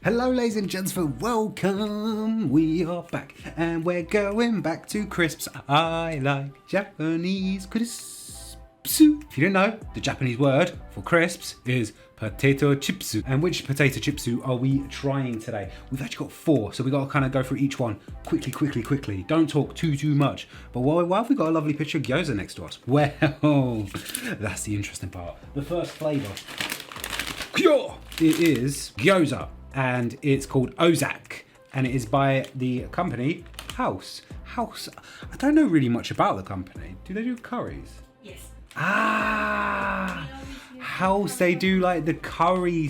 Hello ladies and gentlemen, welcome! We are back and we're going back to crisps. I like Japanese crisps. If you didn't know, the Japanese word for crisps is potato chips. And which potato chips are we trying today? We've actually got 4, so we've got to kind of go through each one quickly. Don't talk too much. But why have we got a lovely picture of gyoza next to us? Well, that's the interesting part. The first flavour. It is gyoza. And it's called Ozak, and it is by the company House. I don't know really much about the company. Do they do curries? Yes. House, they do like the curry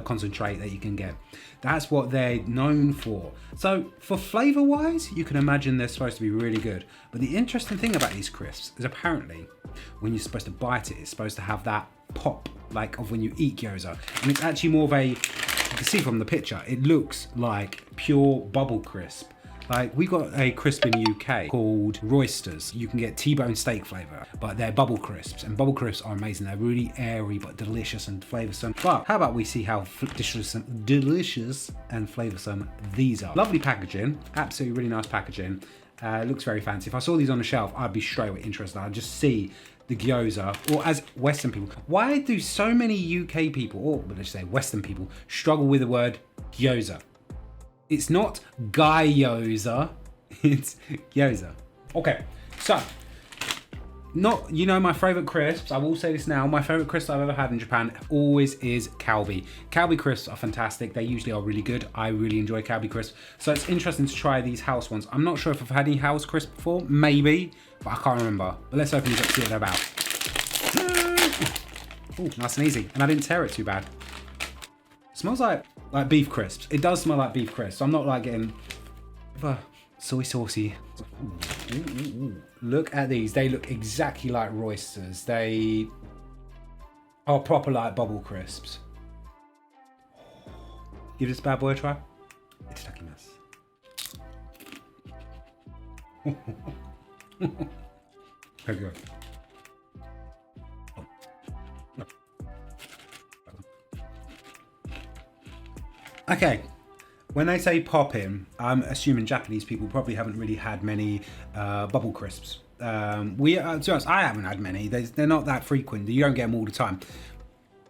concentrate that you can get. That's what they're known for. So for flavour wise, you can imagine they're supposed to be really good. But the interesting thing about these crisps is apparently when you're supposed to bite it, it's supposed to have that pop like of when you eat gyoza. And it's actually more of a, you can see from the picture, it looks like pure bubble crisp. Like we got a crisp in the UK called Roysters. You can get T-bone steak flavour, but they're bubble crisps, and bubble crisps are amazing. They're really airy but delicious and flavoursome. But how about we see how delicious and flavoursome these are. Lovely packaging, absolutely really nice packaging. Looks very fancy. If I saw these on the shelf, I'd be straight away interested. I'd just see the gyoza, or as Western people. Why do so many UK people, or let's say Western people, struggle with the word gyoza? It's not gyoza, it's gyoza. Okay, so, my favourite crisps, I will say this now, my favourite crisps I've ever had in Japan always is Calbee. Calbee crisps are fantastic, they usually are really good. I really enjoy Calbee crisps. So it's interesting to try these house ones. I'm not sure if I've had any house crisps before, maybe, but I can't remember. But let's open these up, see what they're about. Ooh, nice and easy, and I didn't tear it too bad. Smells like beef crisps. It does smell like beef crisps. I'm not like getting soy saucy. Ooh. Look at these. They look exactly like Roysters. They are proper like bubble crisps. Give this bad boy a try. Itadakimasu. Very good. Okay, when they say poppin', I'm assuming Japanese people probably haven't really had many bubble crisps. To be honest, I haven't had many. They're not that frequent. You don't get them all the time.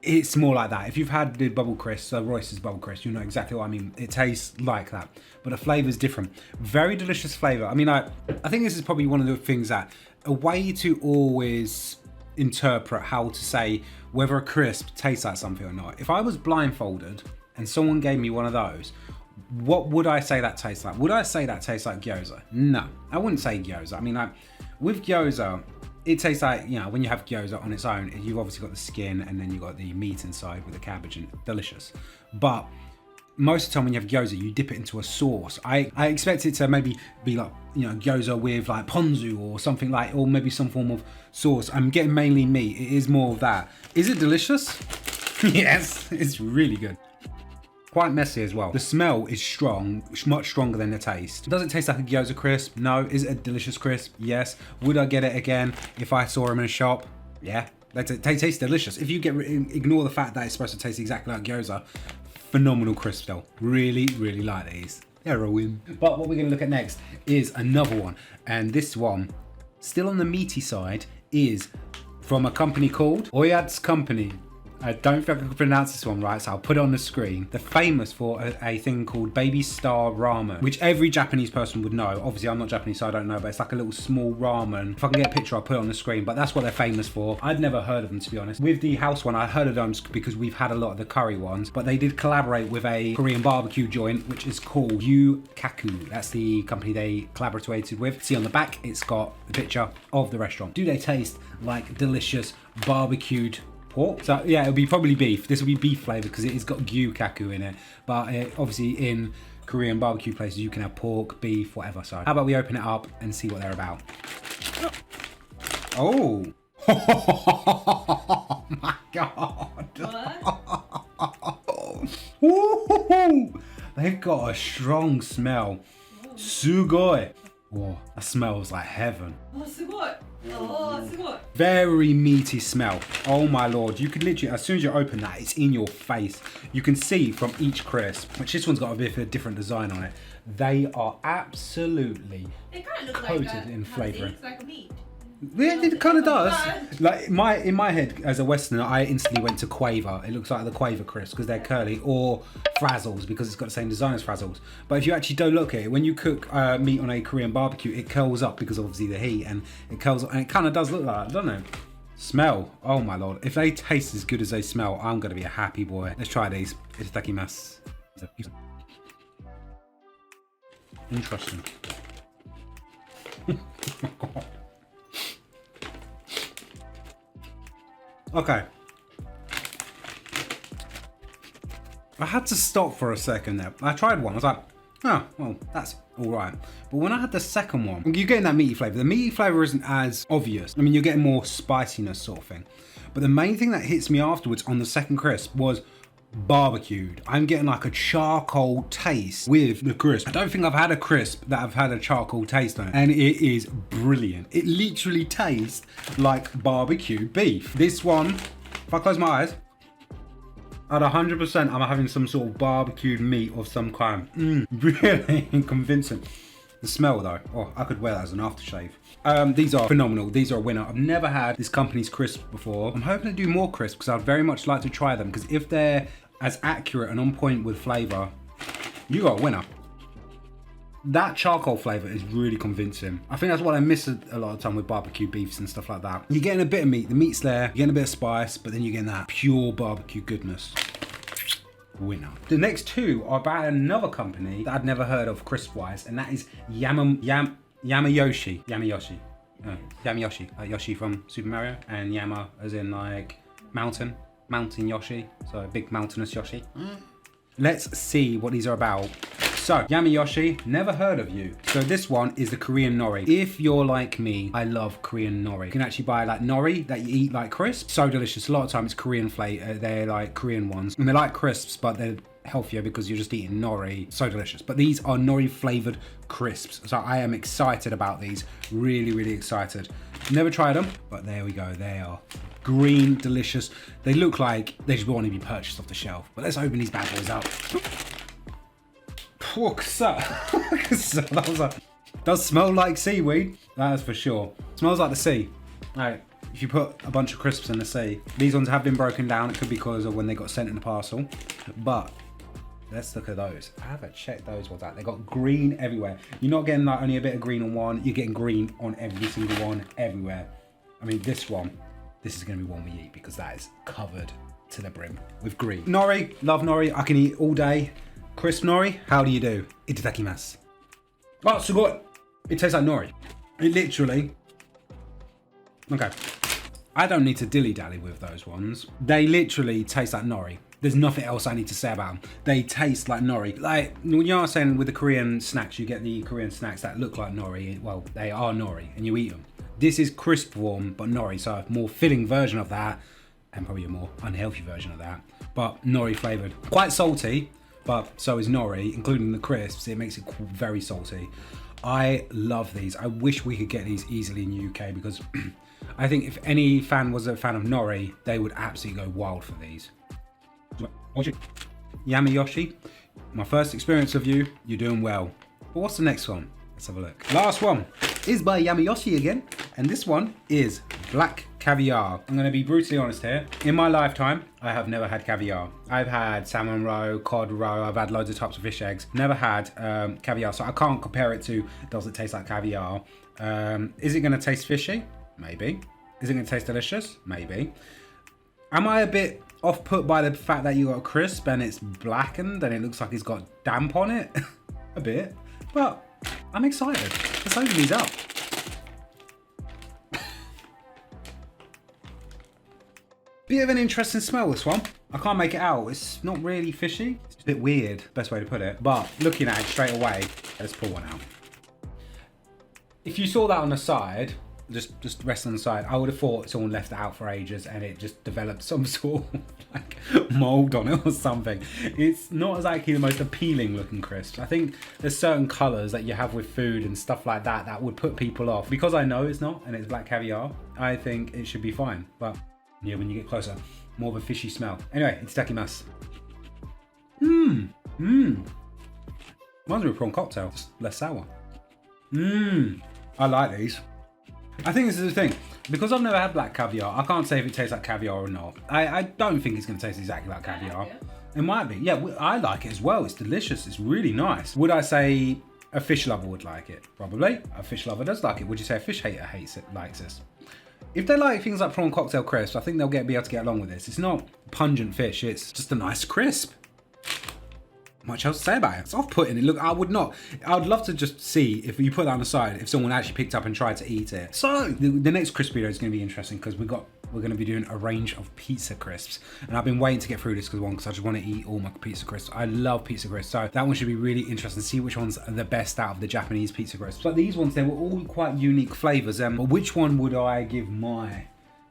It's more like that. If you've had the bubble crisps, Royce's bubble crisps, you know exactly what I mean. It tastes like that, but the flavour's different. Very delicious flavour. I mean, I think this is probably one of the things that, a way to always interpret how to say whether a crisp tastes like something or not. If I was blindfolded and someone gave me one of those, what would I say that tastes like? Would I say that tastes like gyoza? No, I wouldn't say gyoza. I mean, with gyoza, it tastes like, when you have gyoza on its own, you've obviously got the skin and then you've got the meat inside with the cabbage, and delicious. But most of the time when you have gyoza, you dip it into a sauce. I expect it to maybe be like, gyoza with like ponzu or something like, or maybe some form of sauce. I'm getting mainly meat. It is more of that. Is it delicious? Yes, it's really good. Quite messy as well. The smell is strong, much stronger than the taste. Does it taste like a Gyoza crisp? No. Is it a delicious crisp? Yes. Would I get it again if I saw them in a shop? Yeah. They taste delicious. If you ignore the fact that it's supposed to taste exactly like Gyoza, phenomenal crisp though. Really like these. Heroin. But what we're gonna look at next is another one. And this one, still on the meaty side, is from a company called Oyatsu Company. I don't think I can pronounce this one right, so I'll put it on the screen. They're famous for a thing called Baby Star Ramen, which every Japanese person would know. Obviously, I'm not Japanese, so I don't know, but it's like a little small ramen. If I can get a picture, I'll put it on the screen, but that's what they're famous for. I'd never heard of them, to be honest. With the house one, I heard of them because we've had a lot of the curry ones, but they did collaborate with a Korean barbecue joint, which is called Yukaku. That's the company they collaborated with. See on the back, it's got the picture of the restaurant. Do they taste like delicious barbecued pork? So yeah, it'll be probably beef. This will be beef flavour because it has got gyukaku in it. But obviously in Korean barbecue places you can have pork, beef, whatever. So how about we open it up and see what they're about? Oh. Oh my god. What? They've got a strong smell. Sugoi. Oh, that smells like heaven. Oh, すごい. Oh, すごい。 Very meaty smell. Oh my lord. You can literally, as soon as you open that, it's in your face. You can see from each crisp, which this one's got a bit of a different design on it. They are absolutely It kind of looks coated like in flavouring. It's like a meat. Yeah, it kind of does. Like in my head as a Westerner, I instantly went to Quaver. It looks like the Quaver Crisps because they're curly, or Frazzles because it's got the same design as Frazzles. But if you actually don't look at it, when you cook meat on a Korean barbecue, it curls up because obviously the heat, and it curls up, and it kind of does look like that, doesn't it? Smell. Oh my lord. If they taste as good as they smell, I'm gonna be a happy boy. Let's try these. Itadakimasu. Interesting. Okay. I had to stop for a second there. I tried one. I was like, oh, well, that's all right. But when I had the second one, you're getting that meaty flavour. The meaty flavour isn't as obvious. I mean, you're getting more spiciness sort of thing. But the main thing that hits me afterwards on the second crisp was barbecued. I'm getting like a charcoal taste with the crisp. I don't think I've had a crisp that I've had a charcoal taste on it, and it is brilliant. It literally tastes like barbecue beef. This one, if I close my eyes, at 100% I'm having some sort of barbecued meat of some kind. Really convincing. The smell though, oh, I could wear that as an aftershave. These are phenomenal. These are a winner. I've never had this company's crisps before. I'm hoping to do more crisps because I'd very much like to try them, because if they're as accurate and on point with flavour, you got a winner. That charcoal flavour is really convincing. I think that's what I miss a lot of time with barbecue beefs and stuff like that. You're getting a bit of meat, the meat's there, you're getting a bit of spice, but then you're getting that pure barbecue goodness. Winner. The next two are about another company that I'd never heard of crisp-wise, and that is Yamayoshi. Yamayoshi. Like Yoshi from Super Mario, and Yama as in like mountain Yoshi, so big mountainous Yoshi. Let's see what these are about. So, Yamayoshi, never heard of you. So this one is the Korean nori. If you're like me, I love Korean nori. You can actually buy like nori that you eat like crisps. So delicious. A lot of times it's Korean flavor. They're like Korean ones. And they're like crisps, but they're healthier because you're just eating nori. So delicious. But these are nori flavored crisps. So I am excited about these. Really, really excited. Never tried them, but there we go. They are green, delicious. They look like they just want to be purchased off the shelf. But let's open these bad boys up. Oh, that does smell like seaweed, that is for sure. Smells like the sea. Right, if you put a bunch of crisps in the sea, these ones have been broken down. It could be because of when they got sent in the parcel, but let's look at those. I haven't checked those ones out. They got green everywhere. You're not getting like only a bit of green on one, you're getting green on every single one, everywhere. I mean, this is gonna be one we eat because that is covered to the brim with green. Nori, love nori, I can eat all day. Crisp nori, how do you do? Itadakimasu. Oh, so good. It tastes like nori. It literally. Okay. I don't need to dilly-dally with those ones. They literally taste like nori. There's nothing else I need to say about them. They taste like nori. Like, you know what I'm saying, with the Korean snacks, you get the Korean snacks that look like nori. Well, they are nori, and you eat them. This is crisp form, but nori, so a more filling version of that, and probably a more unhealthy version of that, but nori flavored. Quite salty, but so is nori, including the crisps. It makes it very salty. I love these. I wish we could get these easily in the UK, because I think if any fan was a fan of nori, they would absolutely go wild for these. Yamayoshi, my first experience of you, you're doing well. But what's the next one? Let's have a look. Last one is by Yamayoshi again, and this one is black caviar. I'm going to be brutally honest here. In my lifetime, I have never had caviar. I've had salmon roe, cod roe, I've had loads of types of fish eggs. Never had caviar, so I can't compare it to, does it taste like caviar? Is it going to taste fishy? Maybe. Is it going to taste delicious? Maybe. Am I a bit off-put by the fact that you got crisp and it's blackened and it looks like it's got damp on it? A bit. But I'm excited. Let's open these up. Bit of an interesting smell, this one. I can't make it out. It's not really fishy. It's a bit weird, best way to put it. But looking at it straight away, let's pull one out. If you saw that on the side, just rest on the side. I would have thought someone left it out for ages and it just developed some sort of like mold on it or something. It's not exactly the most appealing looking crisps. I think there's certain colours that you have with food and stuff like that that would put people off. Because I know it's not and it's black caviar, I think it should be fine. But yeah, when you get closer, more of a fishy smell. Anyway, itadakimasu. Reminds me of a prawn cocktail, just less sour. I like these. I think this is the thing. Because I've never had black caviar, I can't say if it tastes like caviar or not. I don't think it's going to taste exactly like caviar. It might be. Yeah, I like it as well. It's delicious. It's really nice. Would I say a fish lover would like it? Probably. A fish lover does like it. Would you say a fish hater likes this? If they like things like prawn cocktail crisps, I think they'll be able to get along with this. It's not pungent fish. It's just a nice crisp. Much else to say about it. It's off-putting. Look, I would love to just see if you put that on the side, if someone actually picked up and tried to eat it. So the next crisp video is going to be interesting because we're going to be doing a range of pizza crisps, and I've been waiting to get through this because I just want to eat all my pizza crisps. I love pizza crisps, so that one should be really interesting to see which ones are the best out of the Japanese pizza crisps. But these ones, they were all quite unique flavors. But which one would I give my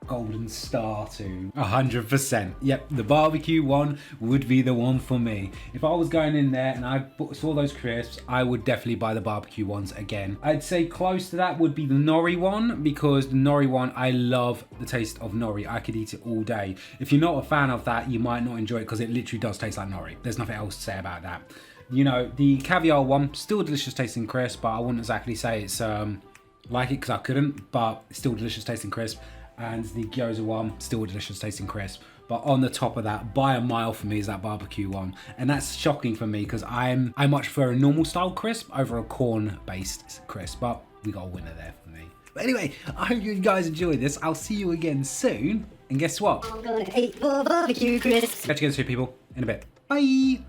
golden star to? 100%. Yep, the barbecue one would be the one for me. If I was going in there and I saw those crisps, I would definitely buy the barbecue ones again. I'd say close to that would be the nori one, because the nori one, I love the taste of nori. I could eat it all day. If you're not a fan of that, you might not enjoy it because it literally does taste like nori. There's nothing else to say about that. You know, the caviar one, still delicious tasting crisp, but I wouldn't exactly say it's like it because I couldn't, but it's still delicious tasting crisp. And the gyoza one, still a delicious tasting crisp. But on the top of that, by a mile for me, is that barbecue one. And that's shocking for me because I much prefer a normal style crisp over a corn-based crisp. But we got a winner there for me. But anyway, I hope you guys enjoyed this. I'll see you again soon. And guess what? I'm gonna eat more barbecue crisps. Catch you guys soon, people, in a bit. Bye.